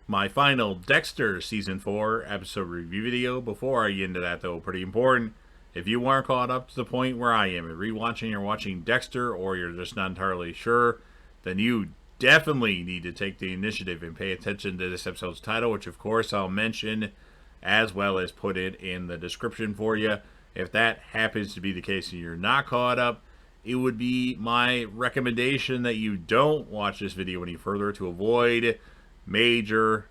My final Dexter Season 4 episode review video. Before I get into that, though, pretty important. If you aren't caught up to the point where I am and rewatching or watching Dexter, or you're just not entirely sure, then you definitely need to take the initiative and pay attention to this episode's title, which of course I'll mention as well as put it in the description for you. If that happens to be the case and you're not caught up, it would be my recommendation that you don't watch this video any further to avoid major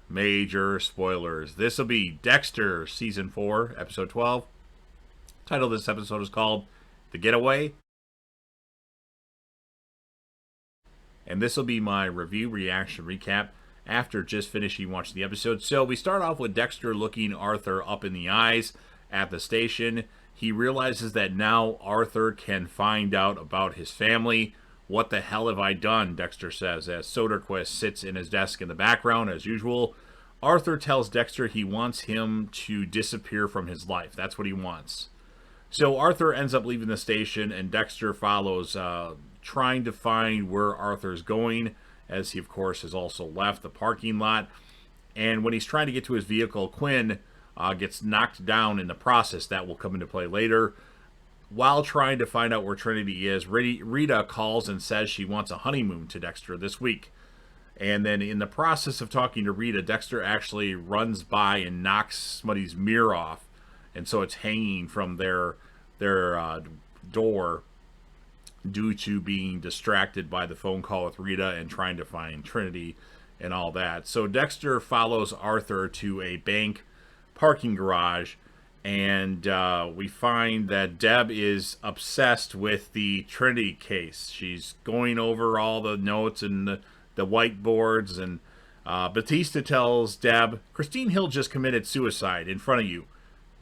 spoilers. This will be Dexter Season 4, Episode 12. Title of this episode is called The Getaway. And this will be my review, reaction, recap after just finishing watching the episode. So we start off with Dexter looking Arthur up in the eyes at the station. He realizes that now Arthur can find out about his family. What the hell have I done? Dexter says as Soderquist sits in his desk in the background as usual. Arthur tells Dexter he wants him to disappear from his life. That's what he wants. So Arthur ends up leaving the station and Dexter follows, trying to find where Arthur's going, as he of course has also left the parking lot. And when he's trying to get to his vehicle, Quinn gets knocked down in the process. That will come into play later. While trying to find out where Trinity is, Rita calls and says she wants a honeymoon to Dexter this week. And then in the process of talking to Rita, Dexter actually runs by and knocks somebody's mirror off. And so it's hanging from their door due to being distracted by the phone call with Rita and trying to find Trinity and all that. So Dexter follows Arthur to a bank parking garage, and we find that Deb is obsessed with the Trinity case. She's going over all the notes and the whiteboards, and Batista tells Deb, Christine Hill just committed suicide in front of you.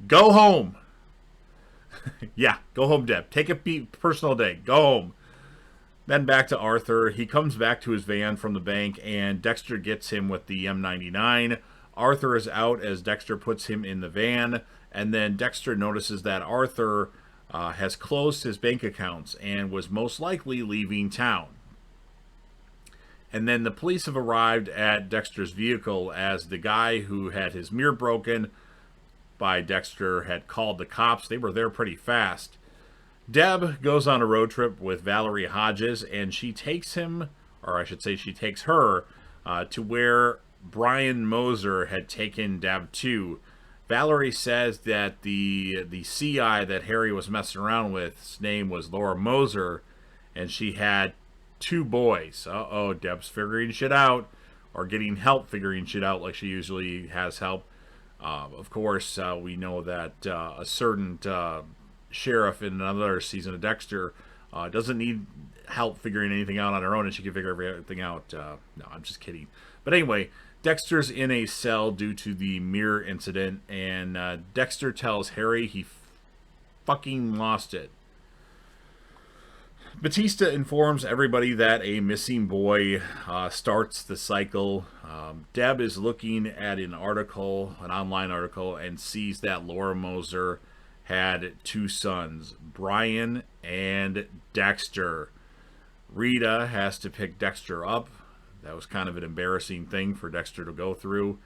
Go home. Yeah, go home, Deb. Take a personal day. Go home. Then back to Arthur. He comes back to his van from the bank, and Dexter gets him with the M99. Arthur is out as Dexter puts him in the van, and then Dexter notices that Arthur has closed his bank accounts and was most likely leaving town. And then the police have arrived at Dexter's vehicle as the guy who had his mirror broken by Dexter had called the cops. They were there pretty fast. Deb goes on a road trip with Valerie Hodges, and she takes him, or I should say she takes her, to where Brian Moser had taken Deb to. Valerie says that the CI that Harry was messing around with, his name was Laura Moser, and she had 2 boys. Uh-oh, Deb's figuring shit out, or getting help figuring shit out like she usually has help. Of course, we know that a certain sheriff in another season of Dexter doesn't need help figuring anything out on her own, and she can figure everything out. No, I'm just kidding. But anyway, Dexter's in a cell due to the mirror incident, and Dexter tells Harry he fucking lost it. Batista informs everybody that a missing boy starts the cycle. Deb is looking at an article, an online article, and sees that Laura Moser had 2 sons, Brian and Dexter. Rita has to pick Dexter up. That was kind of an embarrassing thing for Dexter to go through.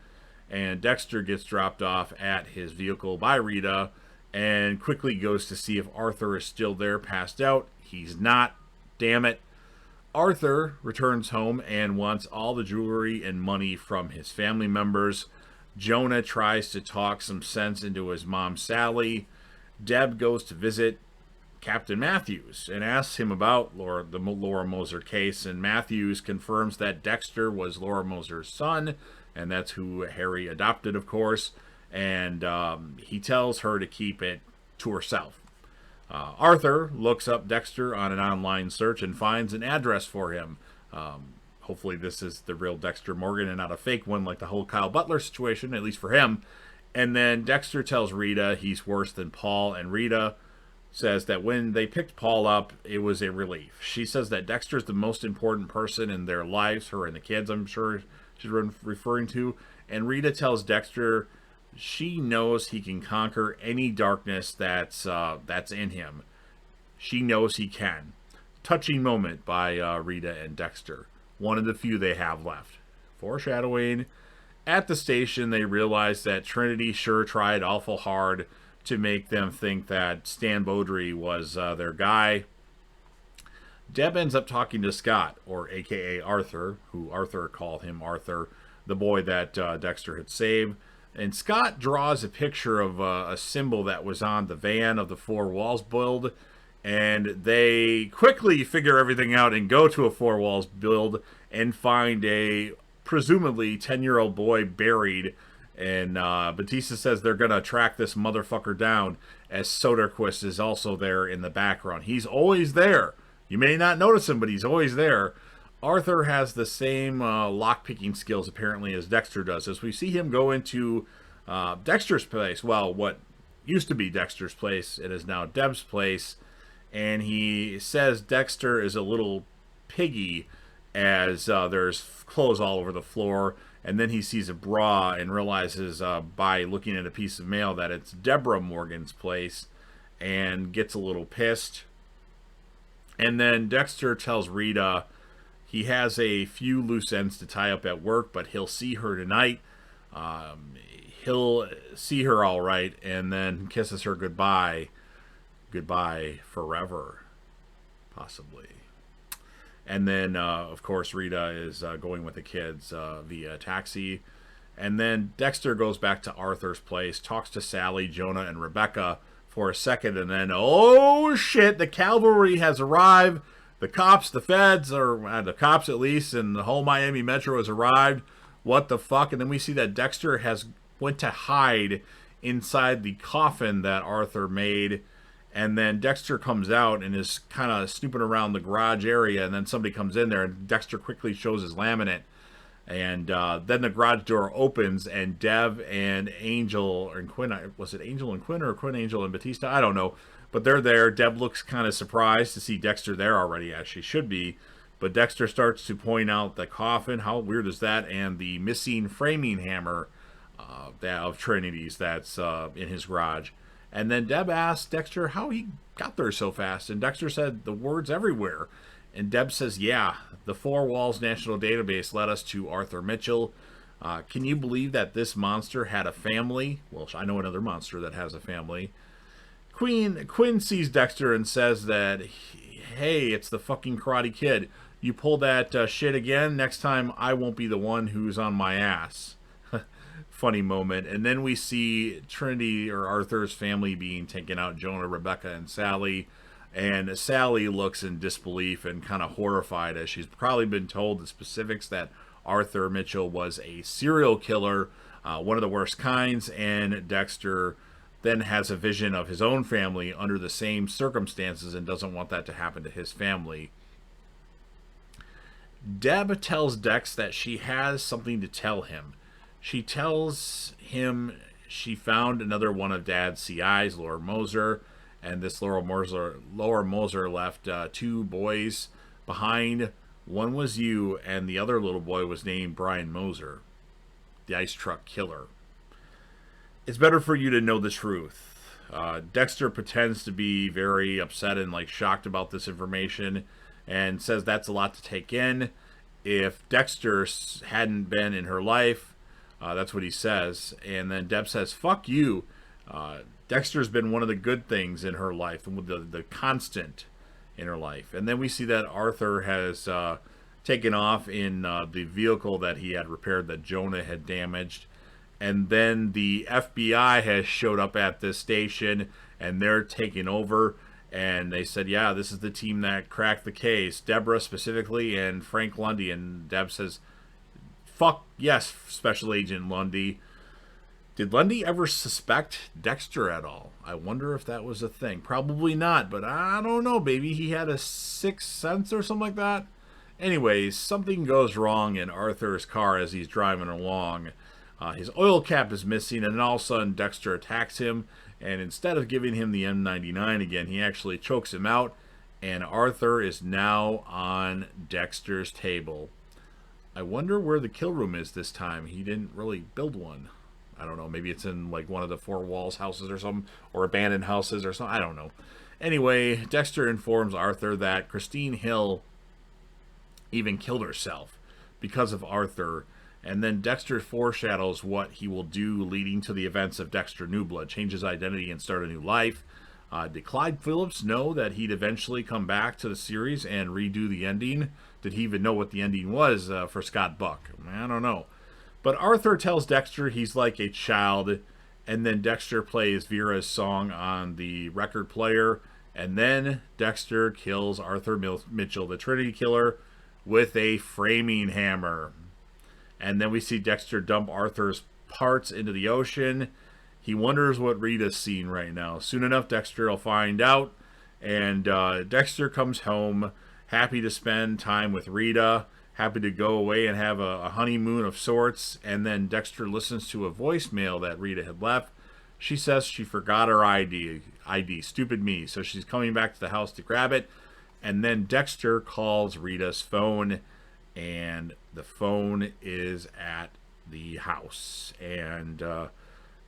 And Dexter gets dropped off at his vehicle by Rita and quickly goes to see if Arthur is still there, passed out. He's not. Damn it. Arthur returns home and wants all the jewelry and money from his family members. Jonah tries to talk some sense into his mom, Sally. Deb goes to visit Captain Matthews and asks him about the Laura Moser case, and Matthews confirms that Dexter was Laura Moser's son, and that's who Harry adopted, of course, and he tells her to keep it to herself. Arthur looks up Dexter on an online search and finds an address for him. Hopefully this is the real Dexter Morgan and not a fake one like the whole Kyle Butler situation, at least for him. And then Dexter tells Rita he's worse than Paul, and Rita says that when they picked Paul up, it was a relief. She says that Dexter's the most important person in their lives, her and the kids, I'm sure she's referring to. And Rita tells Dexter she knows he can conquer any darkness that's in him. She knows he can. Touching moment by Rita and Dexter. One of the few they have left. Foreshadowing. At the station, they realize that Trinity sure tried awful hard to make them think that Stan Beaudry was their guy. Deb ends up talking to Scott, or AKA Arthur, who Arthur called him Arthur, the boy that Dexter had saved. And Scott draws a picture of a symbol that was on the van of the Four Walls build. And they quickly figure everything out and go to a Four Walls build and find a presumably 10-year-old boy buried. And Batista says they're going to track this motherfucker down, as Soderquist is also there in the background. He's always there. You may not notice him, but he's always there. Arthur has the same lock-picking skills, apparently, as Dexter does. As we see him go into Dexter's place, well, what used to be Dexter's place, it is now Deb's place, and he says Dexter is a little piggy, as there's clothes all over the floor, and then he sees a bra and realizes by looking at a piece of mail that it's Deborah Morgan's place, and gets a little pissed. And then Dexter tells Rita he has a few loose ends to tie up at work, but he'll see her tonight. He'll see her all right, and then kisses her goodbye. Goodbye forever, possibly. And then, of course, Rita is going with the kids via taxi. And then Dexter goes back to Arthur's place, talks to Sally, Jonah, and Rebecca for a second, and then, oh shit, the cavalry has arrived. The cops, the feds, or the cops at least, and the whole Miami Metro has arrived. What the fuck? And then we see that Dexter went to hide inside the coffin that Arthur made. And then Dexter comes out and is kind of snooping around the garage area, and then somebody comes in there, and Dexter quickly shows his laminate. And then the garage door opens, and Deb and Angel and Quinn, was it Angel and Quinn, or Quinn, Angel, and Batista? I don't know. But they're there. Deb looks kind of surprised to see Dexter there already, as she should be. But Dexter starts to point out the coffin, how weird is that, and the missing framing hammer of Trinity's that's in his garage. And then Deb asks Dexter how he got there so fast. And Dexter said, the word's everywhere. And Deb says, yeah, the Four Walls National Database led us to Arthur Mitchell. Can you believe that this monster had a family? Well, I know another monster that has a family. Quinn sees Dexter and says that, hey, it's the fucking Karate Kid. You pull that shit again, next time I won't be the one who's on my ass. Funny moment. And then we see Trinity, or Arthur's family, being taken out, Jonah, Rebecca, and Sally. And Sally looks in disbelief and kind of horrified, as she's probably been told the specifics that Arthur Mitchell was a serial killer, one of the worst kinds, and Dexter then has a vision of his own family under the same circumstances and doesn't want that to happen to his family. Deb tells Dex that she has something to tell him. She tells him she found another one of Dad's CIs, Laura Moser, and this Laura Moser left two boys behind. One was you, and the other little boy was named Brian Moser, the ice truck killer. It's better for you to know the truth. Dexter pretends to be very upset and shocked about this information, and says that's a lot to take in. If Dexter hadn't been in her life, that's what he says. And then Deb says, fuck you. Dexter's been one of the good things in her life, the constant in her life. And then we see that Arthur has taken off in the vehicle that he had repaired that Jonah had damaged. And then the FBI has showed up at this station, and they're taking over. And they said, yeah, this is the team that cracked the case. Deborah specifically, and Frank Lundy. And Deb says, fuck yes, Special Agent Lundy. Did Lundy ever suspect Dexter at all? I wonder if that was a thing. Probably not, but I don't know, baby. He had a sixth sense or something like that. Anyways, something goes wrong in Arthur's car as he's driving along. His oil cap is missing, and then all of a sudden Dexter attacks him. And instead of giving him the M99 again, he actually chokes him out. And Arthur is now on Dexter's table. I wonder where the kill room is this time. He didn't really build one. I don't know. Maybe it's in one of the Four Walls houses or something. Or abandoned houses or something. I don't know. Anyway, Dexter informs Arthur that Christine Hill even killed herself because of Arthur. And then Dexter foreshadows what he will do leading to the events of Dexter New Blood, change his identity and start a new life. Did Clyde Phillips know that he'd eventually come back to the series and redo the ending? Did he even know what the ending was for Scott Buck? I don't know. But Arthur tells Dexter he's like a child, and then Dexter plays Vera's song on the record player, and then Dexter kills Arthur Mitchell, the Trinity Killer, with a framing hammer. And then we see Dexter dump Arthur's parts into the ocean. He wonders what Rita's seeing right now. Soon enough, Dexter will find out. And Dexter comes home, happy to spend time with Rita, happy to go away and have a honeymoon of sorts. And then Dexter listens to a voicemail that Rita had left. She says she forgot her ID. Stupid me. So she's coming back to the house to grab it. And then Dexter calls Rita's phone, and the phone is at the house. And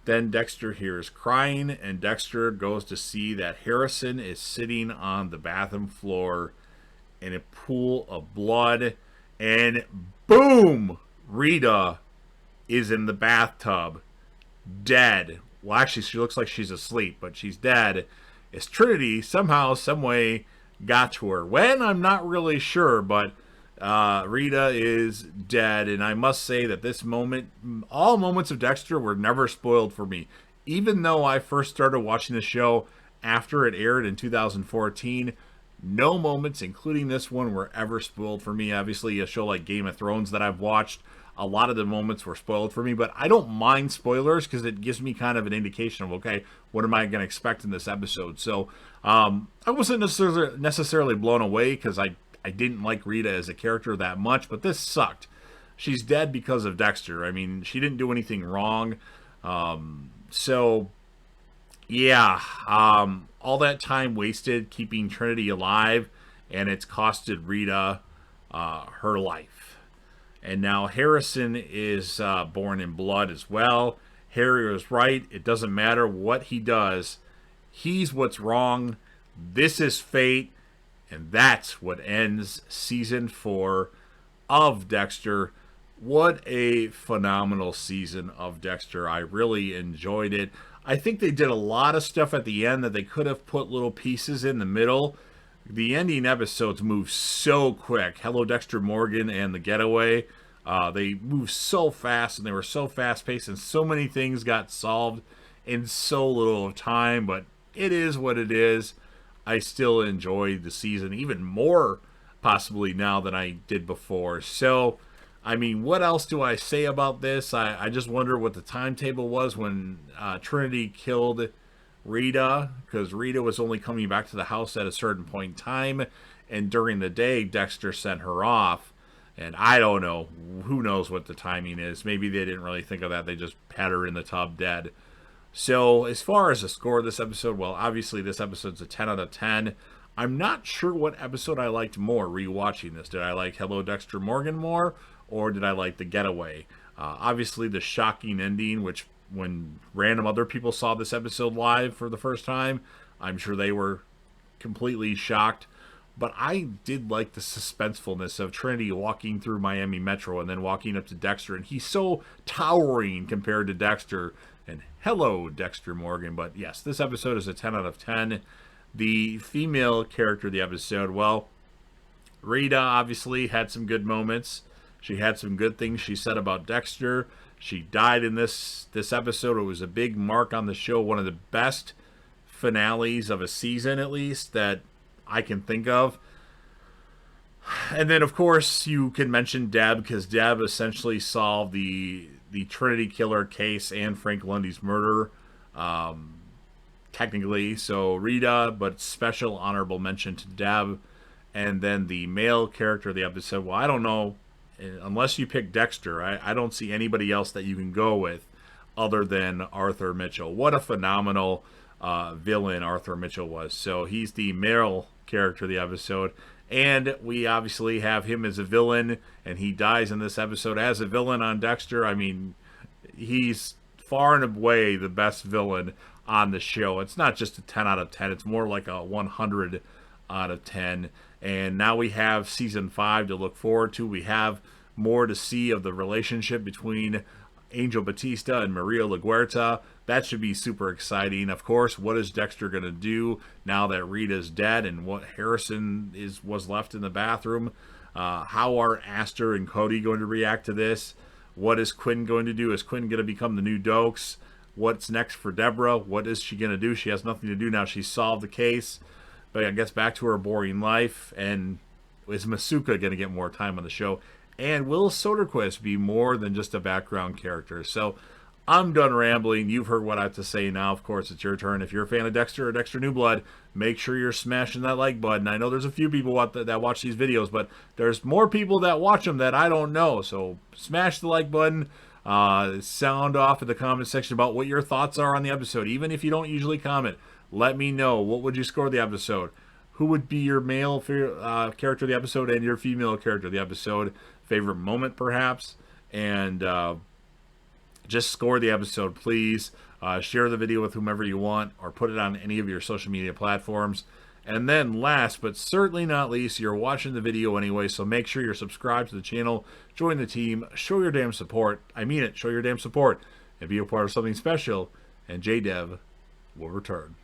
then Dexter hears crying, and Dexter goes to see that Harrison is sitting on the bathroom floor in a pool of blood. And boom! Rita is in the bathtub, dead. Well, actually, she looks like she's asleep, but she's dead. As Trinity somehow, someway got to her. When? I'm not really sure, but Rita is dead, and I must say that this moment, all moments of Dexter were never spoiled for me. Even though I first started watching the show after it aired in 2014, no moments, including this one, were ever spoiled for me. Obviously, a show like Game of Thrones that I've watched, a lot of the moments were spoiled for me, but I don't mind spoilers because it gives me kind of an indication of, okay, what am I going to expect in this episode? So I wasn't necessarily blown away because I didn't like Rita as a character that much, but this sucked. She's dead because of Dexter. I mean, she didn't do anything wrong. So, yeah, all that time wasted keeping Trinity alive, and it's costed Rita her life. And now Harrison is born in blood as well. Harry was right. It doesn't matter what he does. He's what's wrong. This is fate. And that's what ends season 4 of Dexter. What a phenomenal season of Dexter. I really enjoyed it. I think they did a lot of stuff at the end that they could have put little pieces in the middle. The ending episodes move so quick. Hello, Dexter Morgan and The Getaway. They moved so fast, and they were so fast-paced, and so many things got solved in so little of time. But it is what it is. I still enjoy the season even more, possibly, now than I did before. So, I mean, what else do I say about this? I just wonder what the timetable was when Trinity killed Rita, because Rita was only coming back to the house at a certain point in time, and during the day, Dexter sent her off. And I don't know. Who knows what the timing is? Maybe they didn't really think of that. They just had her in the tub dead. So, as far as the score of this episode, well, obviously this episode's a 10 out of 10. I'm not sure what episode I liked more rewatching this. Did I like Hello, Dexter Morgan more, or did I like The Getaway? Obviously, the shocking ending, which when random other people saw this episode live for the first time, I'm sure they were completely shocked. But I did like the suspensefulness of Trinity walking through Miami Metro and then walking up to Dexter. And he's so towering compared to Dexter. And hello, Dexter Morgan. But yes, this episode is a 10 out of 10. The female character of the episode, well, Rita obviously had some good moments. She had some good things she said about Dexter. She died in this episode. It was a big mark on the show. One of the best finales of a season, at least, that I can think of. And then, of course, you can mention Deb, because Deb essentially solved the Trinity Killer case and Frank Lundy's murder, technically. So Rita, but special honorable mention to Deb. And then the male character of the episode, well, I don't know, unless you pick Dexter, I don't see anybody else that you can go with other than Arthur Mitchell. What a phenomenal villain Arthur Mitchell was. So he's the male character of the episode, and we obviously have him as a villain, and he dies in this episode as a villain on Dexter. I mean, he's far and away the best villain on the show. It's not just a 10 out of 10, it's more like a 100 out of 10. And now we have season 5 to look forward to. We have more to see of the relationship between Angel Batista and Maria LaGuerta. That should be super exciting. Of course, what is Dexter going to do now that Rita's dead, and what Harrison was left in the bathroom? How are Aster and Cody going to react to this? What is Quinn going to do? Is Quinn going to become the new Dokes? What's next for Deborah? What is she going to do? She has nothing to do now. She's solved the case, but I guess back to her boring life. And is Masuka going to get more time on the show? And will Soderquist be more than just a background character? So I'm done rambling. You've heard what I have to say now. Of course, it's your turn. If you're a fan of Dexter or Dexter New Blood, make sure you're smashing that like button. I know there's a few people that watch these videos, but there's more people that watch them that I don't know. So smash the like button. Sound off in the comment section about what your thoughts are on the episode. Even if you don't usually comment, let me know. What would you score the episode? Who would be your male character of the episode and your female character of the episode? Favorite moment, perhaps? And just score the episode, please. Share the video with whomever you want, or put it on any of your social media platforms. And then last but certainly not least, you're watching the video anyway, so make sure you're subscribed to the channel, join the team, show your damn support. I mean it, show your damn support, and be a part of something special, and JDev will return.